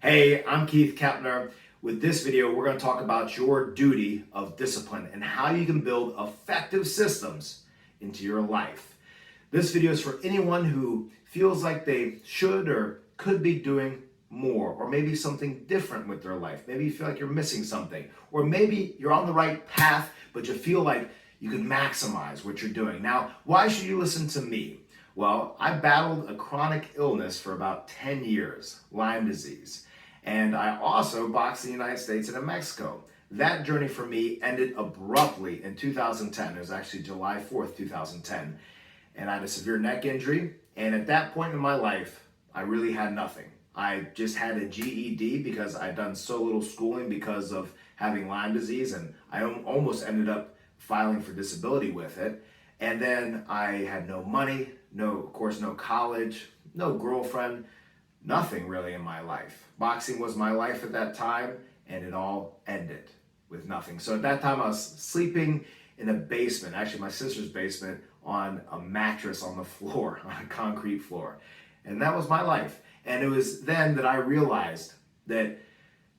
Hey, I'm Keith Kepner. With this video, we're going to talk about your duty of discipline and how you can build effective systems into your life. This video is for anyone who feels like they should or could be doing more, or maybe something different with their life. Maybe you feel like you're missing something, or maybe you're on the right path, but you feel like you can maximize what you're doing. Now, why should you listen to me? Well, I battled a chronic illness for about 10 years, Lyme disease. And I also boxed in the United States and in Mexico. That journey for me ended abruptly in 2010. It was actually July 4th, 2010. And I had a severe neck injury. And at that point in my life, I really had nothing. I just had a GED because I'd done so little schooling because of having Lyme disease. And I almost ended up filing for disability with it. And then I had no money, of course, no college, no girlfriend, nothing really in my life. Boxing was my life at that time, and it all ended with nothing. So at that time, I was sleeping in a basement, actually my sister's basement, on a mattress on the floor, on a concrete floor. And that was my life. And it was then that I realized that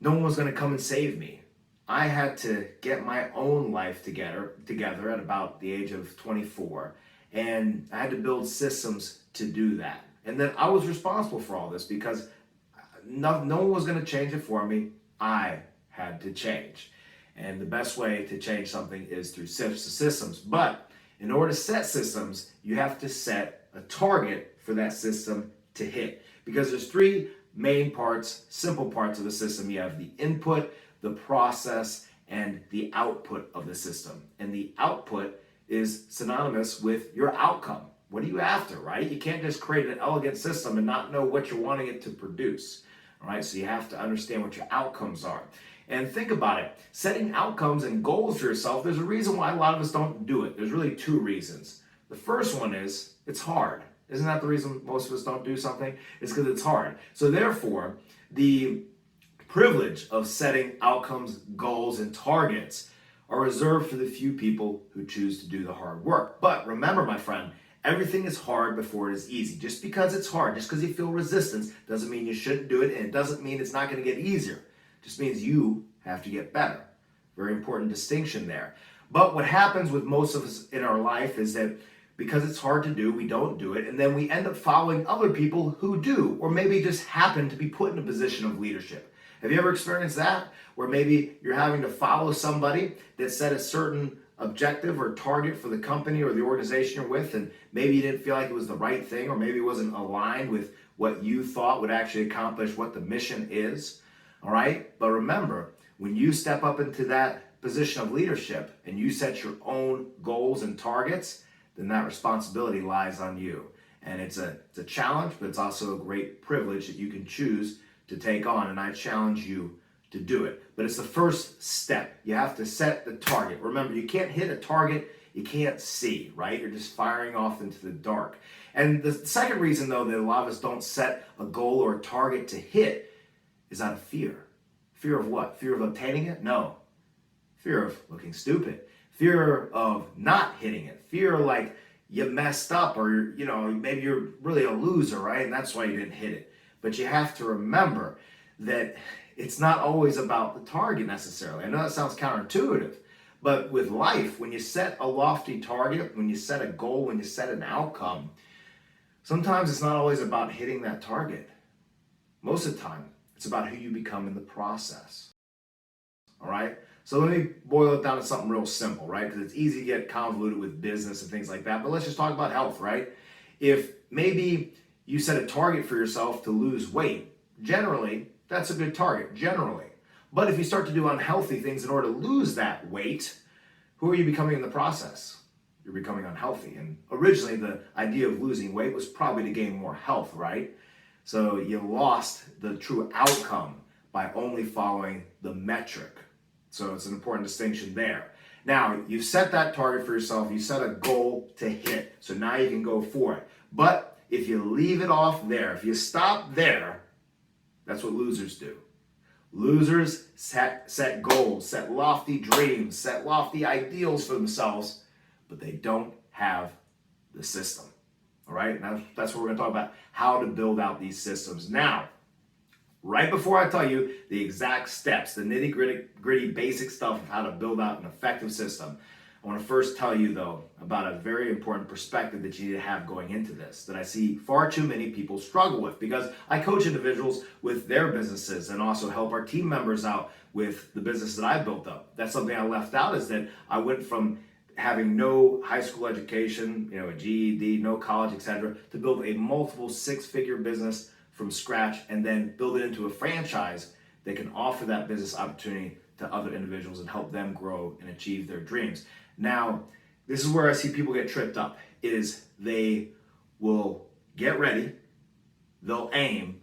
no one was going to come and save me. I had to get my own life together at about the age of 24. And I had to build systems to do that. And then I was responsible for all this because no one was going to change it for me. I had to change. And the best way to change something is through systems. But in order to set systems, you have to set a target for that system to hit. Because there's three main parts, simple parts of the system. You have the input, the process, and the output of the system. And the output is synonymous with your outcome. What are you after, right? You can't just create an elegant system and not know what you're wanting it to produce, all right? So you have to understand what your outcomes are. And think about it. Setting outcomes and goals for yourself, there's a reason why a lot of us don't do it. There's really two reasons. The first one is it's hard. Isn't that the reason most of us don't do something? It's because it's hard. So therefore, the privilege of setting outcomes, goals, and targets are reserved for the few people who choose to do the hard work. But remember, my friend, everything is hard before it is easy. Just because it's hard, just because you feel resistance, doesn't mean you shouldn't do it, and it doesn't mean it's not going to get easier. It just means you have to get better. Very important distinction there. But what happens with most of us in our life is that because it's hard to do, we don't do it, and then we end up following other people who do, or maybe just happen to be put in a position of leadership. Have you ever experienced that? Where maybe you're having to follow somebody that set a certain objective or target for the company or the organization you're with, and maybe you didn't feel like it was the right thing, or maybe it wasn't aligned with what you thought would actually accomplish what the mission is, all right? But remember, when you step up into that position of leadership and you set your own goals and targets, then that responsibility lies on you. And it's a challenge, but it's also a great privilege that you can choose to take on, and I challenge you to do it. But it's the first step. You have to set the target. Remember, you can't hit a target you can't see, right? You're just firing off into the dark. And the second reason, though, that a lot of us don't set a goal or a target to hit is out of fear. Fear of what? Fear of obtaining it? No. Fear of looking stupid. Fear of not hitting it. Fear like you messed up, or maybe you're really a loser, right? And that's why you didn't hit it. But you have to remember that it's not always about the target necessarily. I know that sounds counterintuitive, but with life, when you set a lofty target, when you set a goal, when you set an outcome, sometimes it's not always about hitting that target. Most of the time, it's about who you become in the process. All right? So let me boil it down to something real simple, right? Because it's easy to get convoluted with business and things like that, but let's just talk about health, right? If maybe you set a target for yourself to lose weight, generally, that's a good target, generally. But if you start to do unhealthy things in order to lose that weight, who are you becoming in the process? You're becoming unhealthy. And originally, the idea of losing weight was probably to gain more health, right? So you lost the true outcome by only following the metric. So it's an important distinction there. Now, you've set that target for yourself. You set a goal to hit. So now you can go for it. But if you leave it off there, if you stop there, that's what losers do. Losers set goals, set lofty dreams, set lofty ideals for themselves, but they don't have the system. All right? Now, that's what we're going to talk about, how to build out these systems. Now, right before I tell you the exact steps, the nitty-gritty basic stuff of how to build out an effective system, I want to first tell you, though, about a very important perspective that you need to have going into this that I see far too many people struggle with, because I coach individuals with their businesses and also help our team members out with the business that I built up. That's something I left out, is that I went from having no high school education, a GED, no college, etc., to build a multiple six-figure business from scratch and then build it into a franchise that can offer that business opportunity to other individuals and help them grow and achieve their dreams. Now, this is where I see people get tripped up, is they will get ready, they'll aim,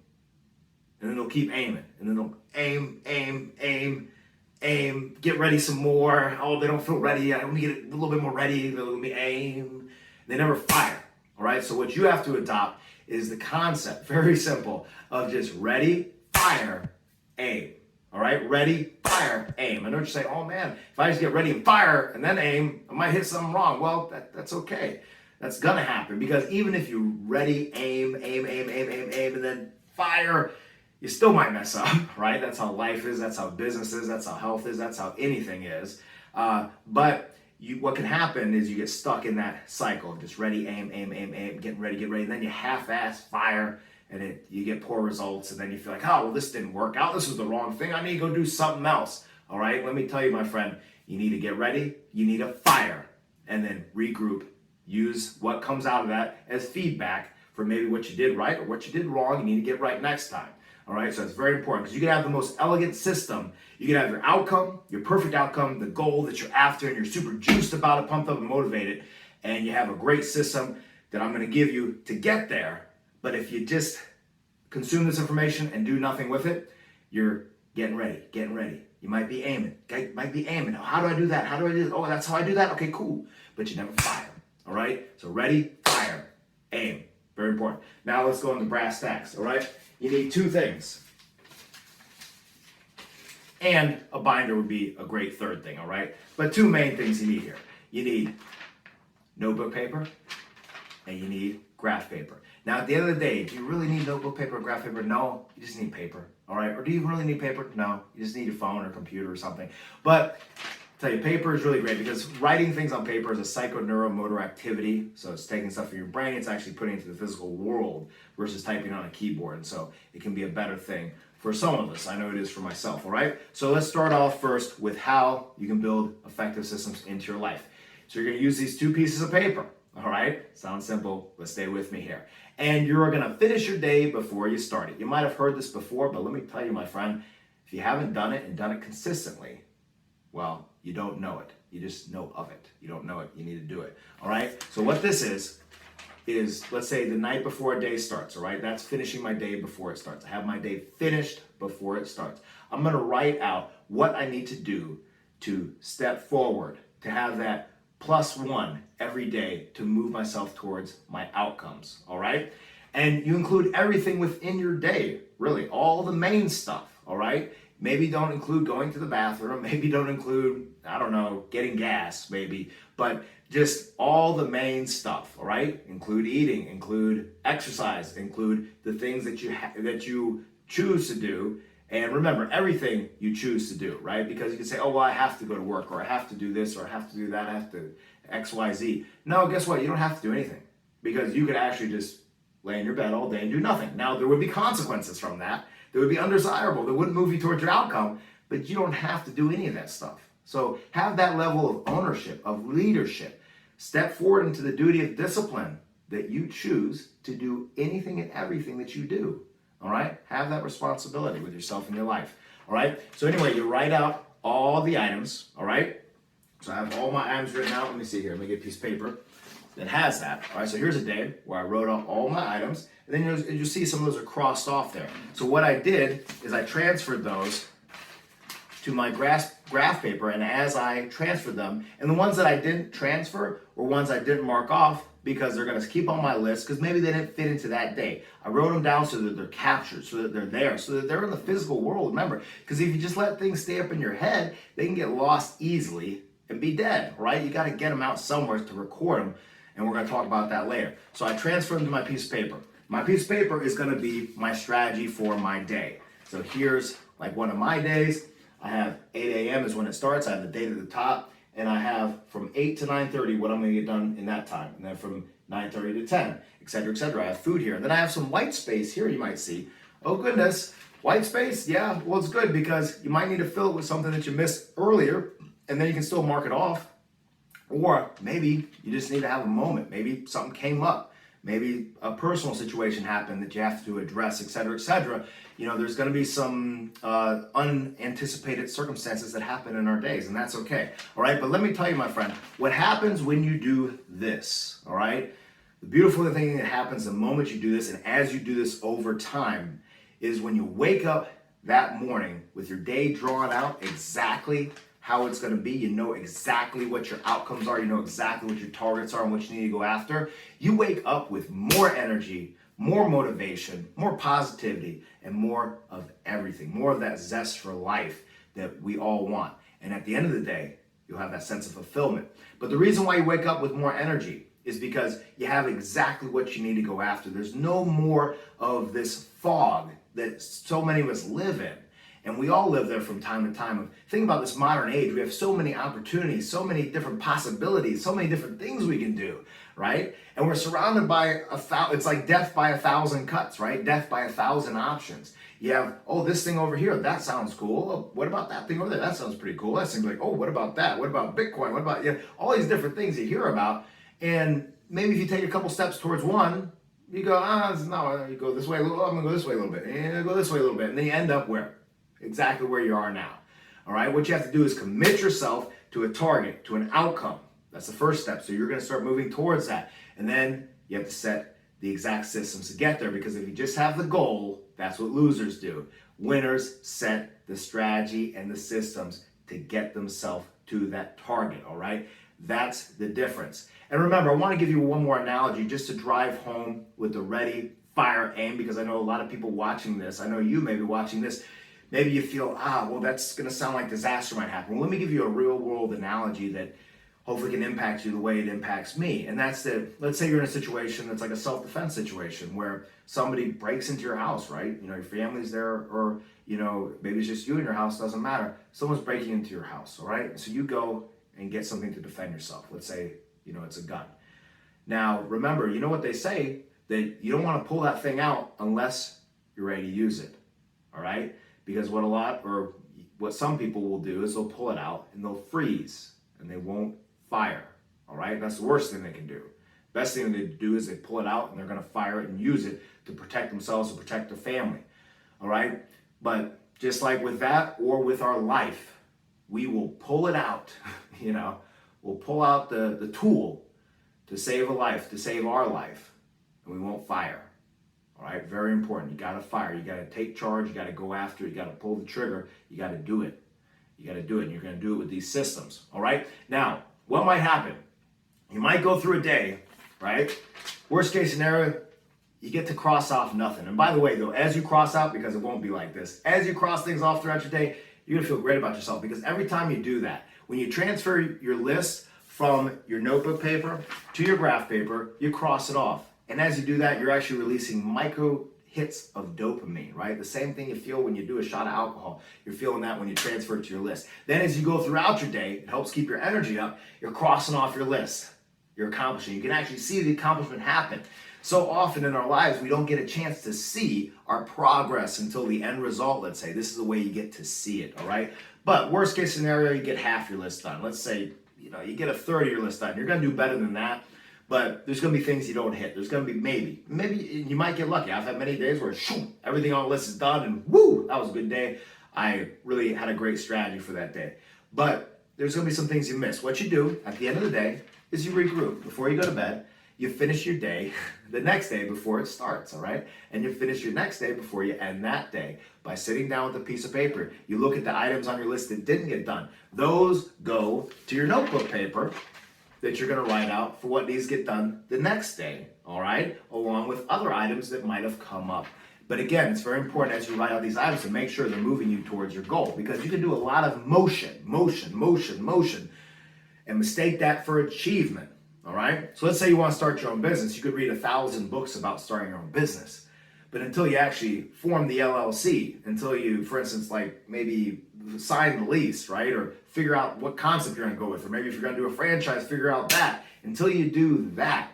and then they'll keep aiming. And then they'll aim, get ready some more. Oh, they don't feel ready yet. Let me get a little bit more ready. Let me aim. They never fire, all right? So what you have to adopt is the concept, very simple, of just ready, fire, aim. All right, ready, fire, aim. I know what you're saying, oh man, if I just get ready and fire and then aim, I might hit something wrong. Well, that's okay. That's gonna happen, because even if you ready, aim, and then fire, you still might mess up, right? That's how life is, that's how business is, that's how health is, that's how anything is. But what can happen is you get stuck in that cycle of just ready, aim, get ready, and then you half-ass fire, and you get poor results, and then you feel like, oh, well, this didn't work out. This was the wrong thing. I need to go do something else. All right, let me tell you, my friend, you need to get ready, you need to fire, and then regroup. Use what comes out of that as feedback for maybe what you did right or what you did wrong. You need to get right next time. All right, so it's very important, because you can have the most elegant system. You can have your outcome, your perfect outcome, the goal that you're after, and you're super juiced about it, pumped up and motivated, and you have a great system that I'm going to give you to get there. But if you just consume this information and do nothing with it, you're getting ready. You might be aiming. How do I do that? How do I do that? Oh, that's how I do that? Okay, cool. But you never fire. All right? So ready, fire, aim. Very important. Now let's go into brass tacks. All right? You need two things. And a binder would be a great third thing. All right? But two main things you need here. You need notebook paper and you need graph paper. Now, at the end of the day, do you really need notebook paper or graph paper? No, you just need paper, all right? Or do you really need paper? No, you just need your phone or computer or something. But I tell you, paper is really great, because writing things on paper is a psychoneuromotor activity. So it's taking stuff from your brain, it's actually putting it into the physical world versus typing on a keyboard. And so it can be a better thing for some of us. I know it is for myself, all right? So let's start off first with how you can build effective systems into your life. So you're gonna use these two pieces of paper. All right, sounds simple, but stay with me here. And you're gonna finish your day before you start it. You might have heard this before, but let me tell you, my friend, if you haven't done it and done it consistently, well, you don't know it. You just know of it. You don't know it, you need to do it. All right, so what this is, let's say the night before a day starts, all right? That's finishing my day before it starts. I have my day finished before it starts. I'm gonna write out what I need to do to step forward, to have that +1 every day to move myself towards my outcomes, all right? And you include everything within your day, really, all the main stuff, all right? Maybe don't include going to the bathroom, maybe don't include, I don't know, getting gas, maybe, but just all the main stuff, all right? Include eating, include exercise, include the things that you choose to do. And remember, everything you choose to do, right? Because you can say, oh, well, I have to go to work, or I have to do this, or I have to do that, I have to X, Y, Z. No, guess what? You don't have to do anything, because you could actually just lay in your bed all day and do nothing. Now, there would be consequences from that. That would be undesirable. That wouldn't move you towards your outcome, but you don't have to do any of that stuff. So have that level of ownership, of leadership. Step forward into the duty of discipline that you choose to do anything and everything that you do. All right? Have that responsibility with yourself in your life. All right? So anyway, you write out all the items. All right? So I have all my items written out. Let me see here. Let me get a piece of paper that has that. All right? So here's a day where I wrote out all my items. And then you'll see some of those are crossed off there. So what I did is I transferred those to my graph paper. And as I transferred them, and the ones that I didn't transfer were ones I didn't mark off, because they're going to keep on my list, because maybe they didn't fit into that day. I wrote them down so that they're captured, so that they're there, so that they're in the physical world. Remember, because if you just let things stay up in your head, they can get lost easily and be dead, right? You got to get them out somewhere to record them, and we're going to talk about that later. So I transferred them to my piece of paper. My piece of paper is going to be my strategy for my day. So here's like one of my days. I have 8 a.m. is when it starts. I have the date at the top, and I have from 8 to 9:30 what I'm going to get done in that time, and then from 9:30 to 10, etc., etc. I have food here, and then I have some white space here. You might see. Oh goodness, white space. Yeah, well it's good because you might need to fill it with something that you missed earlier, and then you can still mark it off. Or maybe you just need to have a moment. Maybe something came up. Maybe a personal situation happened that you have to address, etc., etc. You know, there's going to be some unanticipated circumstances that happen in our days, and that's okay. All right, but let me tell you, my friend, what happens when you do this, all right? The beautiful thing that happens the moment you do this, and as you do this over time, is when you wake up that morning with your day drawn out exactly how it's going to be, you know exactly what your outcomes are, you know exactly what your targets are and what you need to go after. You wake up with more energy, more motivation, more positivity, and more of everything, more of that zest for life that we all want. And at the end of the day, you'll have that sense of fulfillment. But the reason why you wake up with more energy is because you have exactly what you need to go after. There's no more of this fog that so many of us live in. And we all live there from time to time. Think about this modern age. We have so many opportunities, so many different possibilities, so many different things we can do, right? And we're surrounded by it's like death by 1,000 cuts, right? Death by 1,000 options. You have, oh, this thing over here, that sounds cool. Oh, what about that thing over there? That sounds pretty cool. That seems like, oh, what about that? What about Bitcoin? What about, all these different things you hear about. And maybe if you take a couple steps towards one, you go, no, you go this way a little, I'm gonna go this way a little bit, and go this way a little bit. And then you end up where? Exactly where you are now. All right, what you have to do is commit yourself to a target, to an outcome. That's the first step. So you're going to start moving towards that. And then you have to set the exact systems to get there, because if you just have the goal, that's what losers do. Winners set the strategy and the systems to get themselves to that target, all right? That's the difference. And remember, I want to give you one more analogy just to drive home with the ready, fire, aim, because I know a lot of people watching this. I know you may be watching this. Maybe you feel, well, that's going to sound like disaster might happen. Well, let me give you a real world analogy that hopefully can impact you the way it impacts me. And that's that, let's say you're in a situation that's like a self-defense situation where somebody breaks into your house, right? You know, your family's there, or, maybe it's just you in your house, doesn't matter. Someone's breaking into your house, all right? So you go and get something to defend yourself. Let's say, it's a gun. Now, remember, you know what they say, that you don't want to pull that thing out unless you're ready to use it, all right? Because what some people will do is they'll pull it out and they'll freeze and they won't fire, all right? That's the worst thing they can do. Best thing they do is they pull it out and they're gonna fire it and use it to protect themselves, to protect their family, all right? But just like with that or with our life, we will pull it out, we'll pull out the tool to save a life, to save our life, and we won't fire. All right, very important. You got to fire. You got to take charge. You got to go after it. You got to pull the trigger. You got to do it. You got to do it, and you're going to do it with these systems. All right. Now, what might happen? You might go through a day, right? Worst case scenario, you get to cross off nothing. And by the way, though, as you cross out, because it won't be like this, as you cross things off throughout your day, you're going to feel great about yourself, because every time you do that, when you transfer your list from your notebook paper to your graph paper, you cross it off. And as you do that, you're actually releasing micro hits of dopamine, right? The same thing you feel when you do a shot of alcohol. You're feeling that when you transfer it to your list. Then as you go throughout your day, it helps keep your energy up. You're crossing off your list. You're accomplishing. You can actually see the accomplishment happen. So often in our lives, we don't get a chance to see our progress until the end result, let's say. This is the way you get to see it, all right? But worst case scenario, you get half your list done. Let's say, you get a third of your list done. You're gonna do better than that. But there's going to be things you don't hit. There's going to be maybe you might get lucky. I've had many days where everything on the list is done and woo, that was a good day. I really had a great strategy for that day. But there's going to be some things you miss. What you do at the end of the day is you regroup. Before you go to bed, you finish your day the next day before it starts, all right? And you finish your next day before you end that day by sitting down with a piece of paper. You look at the items on your list that didn't get done. Those go to your notebook paper that you're going to write out for what needs to get done the next day, all right? Along with other items that might have come up. But again, it's very important as you write out these items to make sure they're moving you towards your goal, because you can do a lot of motion, and mistake that for achievement, all right? So let's say you want to start your own business. You could read 1,000 books about starting your own business. But until you actually form the LLC, until you, for instance, like maybe sign the lease, right? Or figure out what concept you're gonna go with, or maybe if you're gonna do a franchise, figure out that. Until you do that,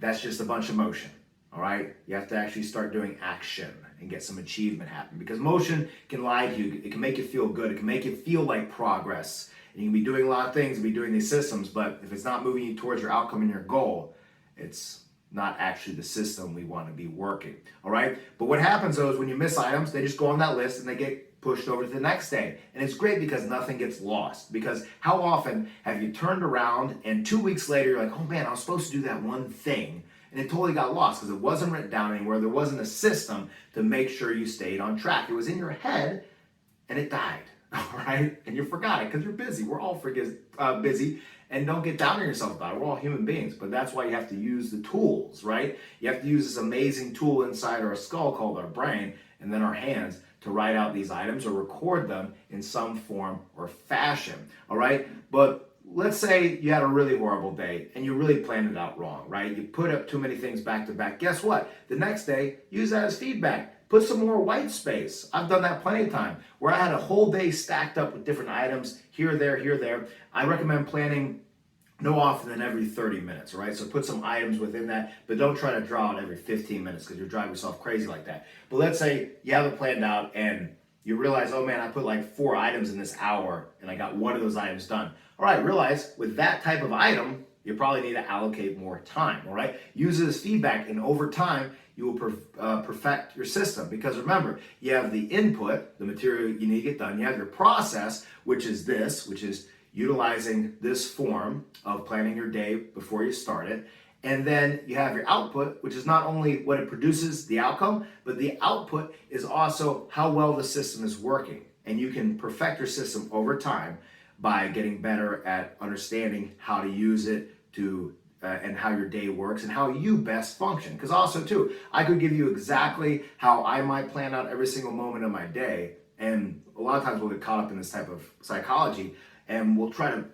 that's just a bunch of motion, all right? You have to actually start doing action and get some achievement happen, because motion can lie to you. It can make you feel good. It can make you feel like progress. And you can be doing a lot of things, be doing these systems, but if it's not moving you towards your outcome and your goal, it's not actually the system we want to be working, all right? But what happens though is when you miss items, they just go on that list and they get pushed over to the next day. And it's great because nothing gets lost. Because how often have you turned around and 2 weeks later, you're like, oh man, I was supposed to do that one thing, and it totally got lost because it wasn't written down anywhere. There wasn't a system to make sure you stayed on track. It was in your head and it died, all right? And you forgot it because you're busy. We're all busy. And don't get down on yourself about it. We're all human beings, but that's why you have to use the tools, right? You have to use this amazing tool inside our skull called our brain, and then our hands to write out these items or record them in some form or fashion, all right? But let's say you had a really horrible day and you really planned it out wrong, right? You put up too many things back to back. Guess what? The next day, use that as feedback. Put some more white space. I've done that plenty of time where I had a whole day stacked up with different items here, there. I recommend planning no often than every 30 minutes, all right? So put some items within that, but don't try to draw it every 15 minutes because you'll drive yourself crazy like that. But let's say you have it planned out and you realize, oh man, I put like 4 items in this hour and I got one of those items done. All right, realize with that type of item, you probably need to allocate more time, all right? Use it as feedback, and over time, you will perfect your system. Because remember, you have the input, the material you need to get done. You have your process, which is utilizing this form of planning your day before you start it. And then you have your output, which is not only what it produces, the outcome, but the output is also how well the system is working. And you can perfect your system over time by getting better at understanding how to use it and how your day works and how you best function. Because also too, I could give you exactly how I might plan out every single moment of my day. And a lot of times we'll get caught up in this type of psychology and we'll try to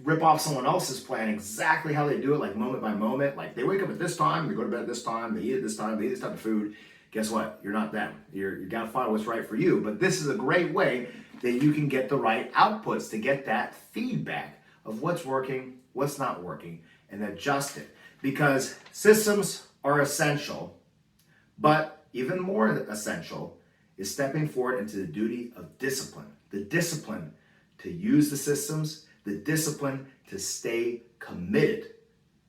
rip off someone else's plan exactly how they do it, like moment by moment. Like they wake up at this time, they go to bed at this time, they eat at this time, they eat this type of food. Guess what? You're not them. You gotta find what's right for you. But this is a great way that you can get the right outputs to get that feedback of what's working, what's not working, and adjust it. Because systems are essential, but even more essential is stepping forward into the duty of discipline. The discipline to use the systems, the discipline to stay committed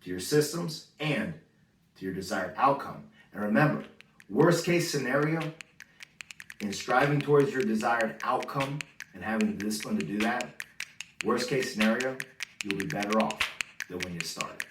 to your systems and to your desired outcome. And remember, worst case scenario, in striving towards your desired outcome and having the discipline to do that, worst case scenario, you'll be better off than when you started.